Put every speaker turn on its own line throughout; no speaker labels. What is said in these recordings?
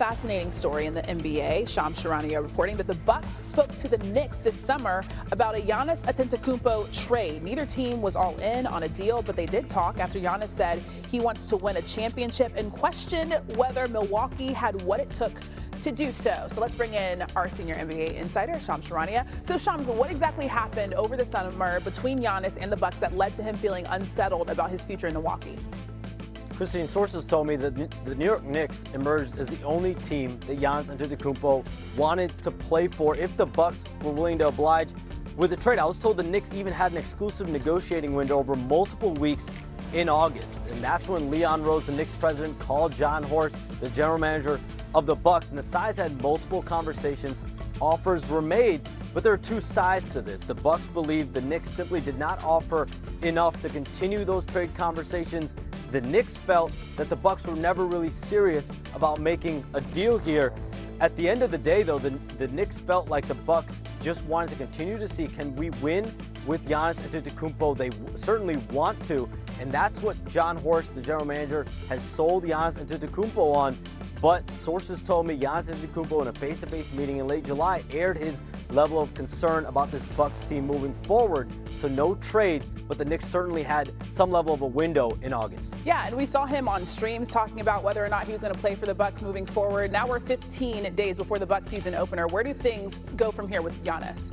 fascinating story in the NBA. Shams Charania reporting that the Bucks spoke to the Knicks this summer about a Giannis Antetokounmpo trade. Neither team was all in on a deal, but they did talk after Giannis said he wants to win a championship and questioned whether Milwaukee had what it took to do so. So let's bring in our senior NBA insider, Shams Charania. So Shams, what exactly happened over the summer between Giannis and the Bucks that led to him feeling unsettled about his future in Milwaukee?
Christine, sources told me that the New York Knicks emerged as the only team that Giannis Antetokounmpo wanted to play for if the Bucks were willing to oblige with the trade. I was told the Knicks even had an exclusive negotiating window over multiple weeks in August. And that's when Leon Rose, the Knicks president, called John Horst, the general manager of the Bucks. And the sides had multiple conversations. Offers were made, but there are two sides to this. The Bucks believe the Knicks simply did not offer enough to continue those trade conversations. The Knicks felt that the Bucks were never really serious about making a deal here. At the end of the day, though, the Knicks felt like the Bucks just wanted to continue to see, can we win with Giannis Antetokounmpo? They certainly want to, and that's what John Horst, the general manager, has sold Giannis Antetokounmpo on. But sources told me Giannis Antetokounmpo in a face-to-face meeting in late July aired his level of concern about this Bucks team moving forward. So no trade, but the Knicks certainly had some level of a window in August.
Yeah, and we saw him on streams talking about whether or not he was going to play for the Bucks moving forward. Now we're 15 days before the Bucks season opener. Where do things go from here with Giannis?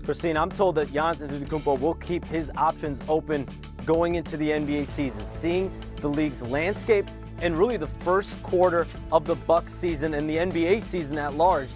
Christine, I'm told that Giannis Antetokounmpo will keep his options open going into the NBA season, seeing the league's landscape and really the first quarter of the Bucks season and the NBA season at large.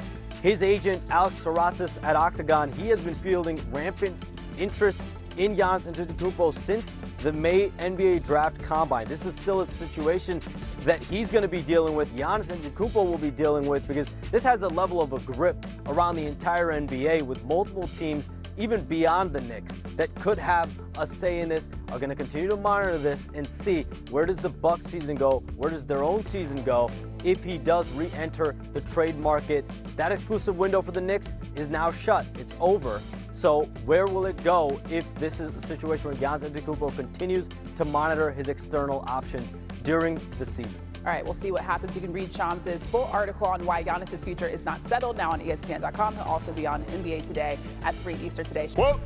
His agent, Alex Saratis at Octagon, he has been fielding rampant interest in Giannis Antetokounmpo since the May NBA draft combine. This is still a situation that he's going to be dealing with, Giannis Antetokounmpo will be dealing with, because this has a level of a grip around the entire NBA with multiple teams, even beyond the Knicks, that could have a say in this, are going to continue to monitor this and see where does the Bucks season go, where does their own season go if he does re-enter the trade market. That exclusive window for the Knicks is now shut. It's over. So where will it go if this is a situation where Giannis Antetokounmpo continues to monitor his external options during the season?
All right, we'll see what happens. You can read Shams' full article on why Giannis' future is not settled now on ESPN.com. He'll also be on NBA Today at 3 Eastern today.
Quote,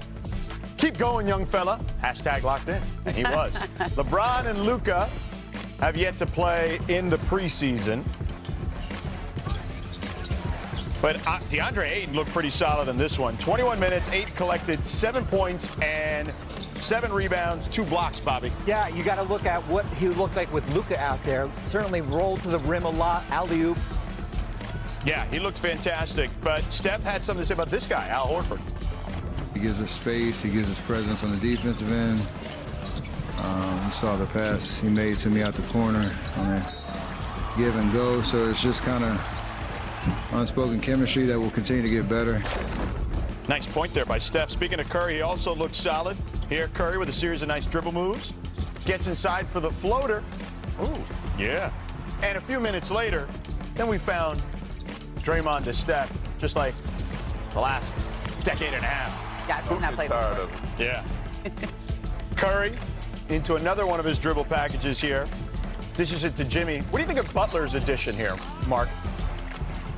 keep going, young fella. Hashtag locked in. And he was. LeBron and Luka have yet to play in the preseason. But DeAndre Ayton looked pretty solid in this one. 21 minutes, 8 collected, 7 points, and 7 rebounds, 2 blocks, Bobby.
Yeah, you got to look at what he looked like with Luka out there. Certainly rolled to the rim a lot, alley-oop.
Yeah, he looked fantastic. But Steph had something to say about this guy, Al Horford.
He gives us space. He gives us presence on the defensive end. You saw the pass he made to me out the corner on a give and go. So it's just kind of unspoken chemistry that will continue to get better.
Nice point there by Steph. Speaking of Curry, he also looked solid. Here, Curry with a series of nice dribble moves. Gets inside for the floater. Ooh, yeah. And a few minutes later, then we found Draymond to Steph, just like the last decade and a half.
Yeah, I've seen that play before.
Yeah. Curry into another one of his dribble packages here. Dishes it to Jimmy. What do you think of Butler's addition here, Mark?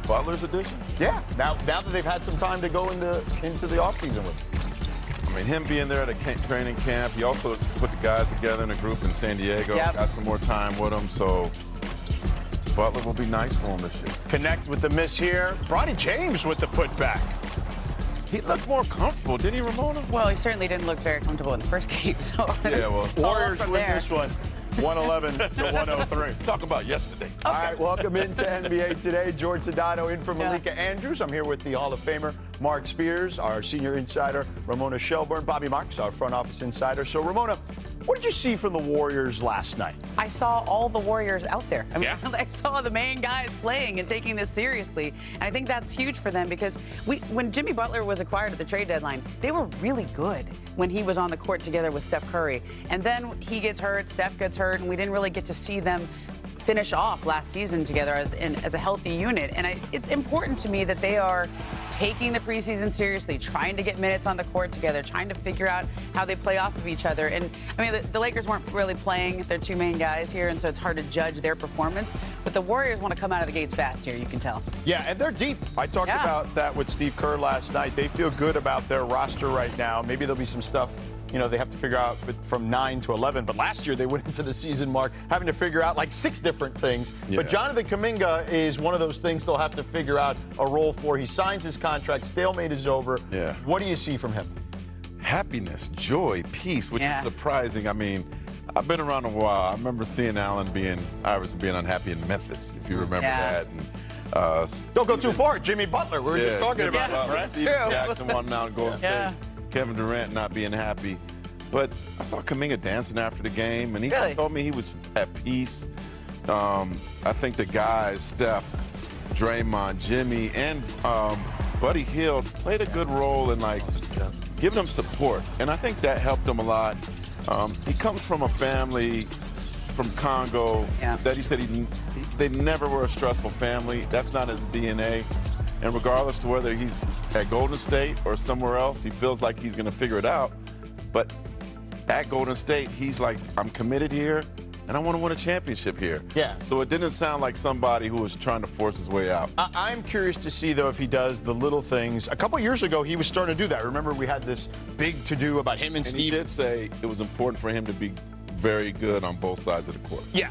Butler's addition?
Yeah, now that they've had some time to go into the offseason with him.
I mean, him being there at a training camp, he also put the guys together in a group in San Diego, got some more time with them, so Butler will be nice for him this year.
Connect with the miss here. Bronny James with the putback.
He looked more comfortable, didn't he, Ramona?
Well, he certainly didn't look very comfortable in the first game, so
yeah, well,
Warriors win this one. 111 to 103.
Talk about yesterday.
Okay. All right, welcome into NBA Today. George Sedano in for Malika Andrews. I'm here with the Hall of Famer, Mark Spears, our senior insider, Ramona Shelburne, Bobby Marks, our front office insider. So, Ramona, what did you see from the Warriors last night?
I saw all the Warriors out there. I mean, I saw the main guys playing and taking this seriously. And I think that's huge for them because when Jimmy Butler was acquired at the trade deadline, they were really good when he was on the court together with Steph Curry. And then he gets hurt, Steph gets hurt, and we didn't really get to see them finish off last season together as a healthy unit. And it's important to me that they are taking the preseason seriously, trying to get minutes on the court together, trying to figure out how they play off of each other. And I mean, the Lakers weren't really playing their two main guys here, and so it's hard to judge their performance. But the Warriors want to come out of the gates fast here, you can tell.
Yeah, and they're deep. I talked about that with Steve Kerr last night. They feel good about their roster right now. Maybe there'll be some stuff, they have to figure out from 9 to 11. But last year they went into the season, Mark, having to figure out like 6 different things. Yeah. But Jonathan Kuminga is one of those things they'll have to figure out a role for. He signs his contract. Stalemate is over. Yeah. What do you see from him?
Happiness, joy, peace, which is surprising. I mean, I've been around a while. I remember seeing Iverson being unhappy in Memphis, if you remember that. And,
don't go too far. Jimmy Butler. We were just talking about him, right?
Steven Jackson wanting out in Golden State. Kevin Durant not being happy. But I saw Kuminga dancing after the game, and he told me he was at peace. I think the guys, Steph, Draymond, Jimmy, and Buddy Hield played a good role in giving them support, and I think that helped him a lot. He comes from a family from Congo that he said they never were a stressful family. That's not his DNA. And regardless to whether he's at Golden State or somewhere else, he feels like he's going to figure it out. But at Golden State, he's like, I'm committed here, and I want to win a championship here. Yeah. So it didn't sound like somebody who was trying to force his way out.
I'm curious to see, though, if he does the little things. A couple years ago, he was starting to do that. Remember, we had this big to-do about him and Steve.
He did say it was important for him to be very good on both sides of the court.
Yeah,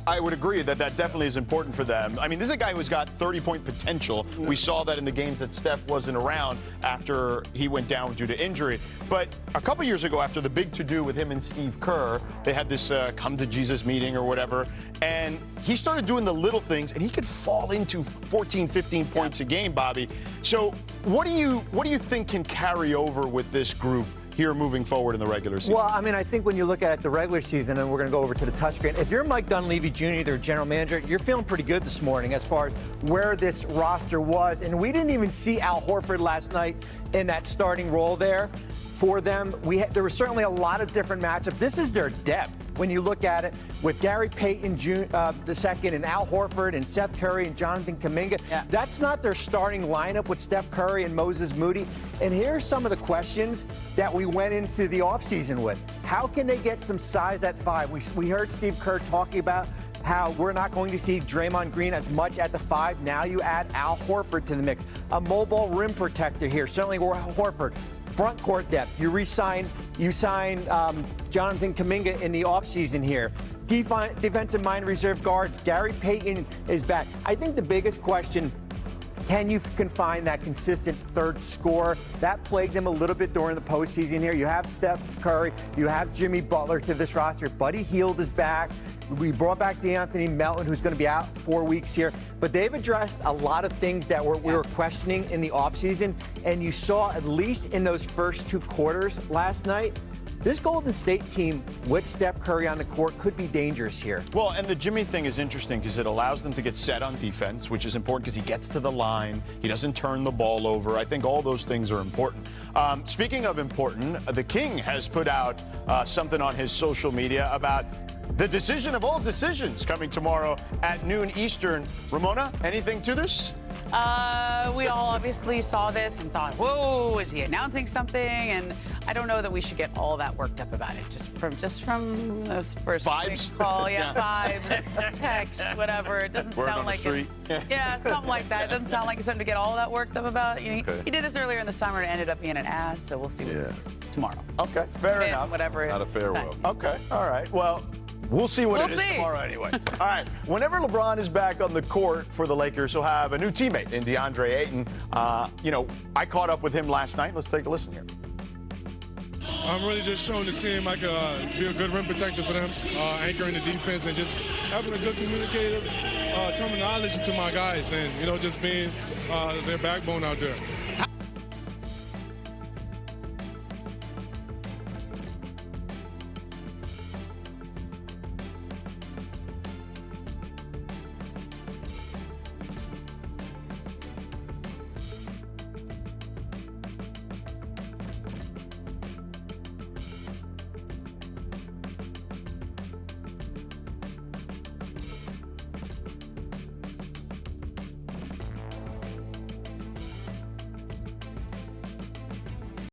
I would agree that definitely is important for them. I mean, this is a guy who's got 30-point potential. We saw that in the games that Steph wasn't around after he went down due to injury. But a couple years ago, after the big to-do with him and Steve Kerr, they had this come to Jesus meeting or whatever, and he started doing the little things, and he could fall into 14, 15 points a game, Bobby. So what do you think can carry over with this group here moving forward in the regular season?
Well, I mean, I think when you look at the regular season, and we're going to go over to the touchscreen, if you're Mike Dunleavy Jr., their general manager, you're feeling pretty good this morning as far as where this roster was. And we didn't even see Al Horford last night in that starting role there for them. There was certainly a lot of different matchups. This is their depth when you look at it with Gary Payton II and Al Horford and Seth Curry and Jonathan Kuminga. Yeah. That's not their starting lineup with Steph Curry and Moses Moody. And here's some of the questions that we went into the offseason with. How can they get some size at 5? We heard Steve Kerr talking about how we're not going to see Draymond Green as much at the 5. Now you add Al Horford to the mix. A mobile rim protector here. Certainly Horford. Front court depth. You sign Jonathan Kuminga in the offseason here. Defensive mind reserve guards. Gary Payton is back. I think the biggest question, can you find that consistent third scorer? That plagued them a little bit during the postseason here. You have Steph Curry. You have Jimmy Butler to this roster. Buddy Hield is back. We brought back DeAnthony Melton, who's going to be out 4 weeks here. But they've addressed a lot of things that we were questioning in the offseason. And you saw, at least in those first 2 quarters last night, this Golden State team with Steph Curry on the court could be dangerous here.
Well, and the Jimmy thing is interesting because it allows them to get set on defense, which is important because he gets to the line. He doesn't turn the ball over. I think all those things are important. Speaking of important, the King has put out something on his social media about the decision of all decisions coming tomorrow at noon Eastern. Ramona, anything to this?
We all obviously saw this and thought, whoa, is he announcing something? And I don't know that we should get all that worked up about it. Just from those first
vibes.
Call, vibes, text, whatever. It doesn't sound like it. Yeah, something like that. It doesn't sound like it's something to get all that worked up about. He did this earlier in the summer and it ended up being an ad, so we'll see what this is tomorrow.
Okay, fair enough.
Whatever.
Not a farewell.
Okay, all right. Well, we'll see what it is tomorrow anyway. All right. Whenever LeBron is back on the court for the Lakers, he'll have a new teammate in DeAndre Ayton. I caught up with him last night. Let's take a listen here.
I'm really just showing the team I can be a good rim protector for them, anchoring the defense, and just having a good communicative terminology to my guys, and just being their backbone out there.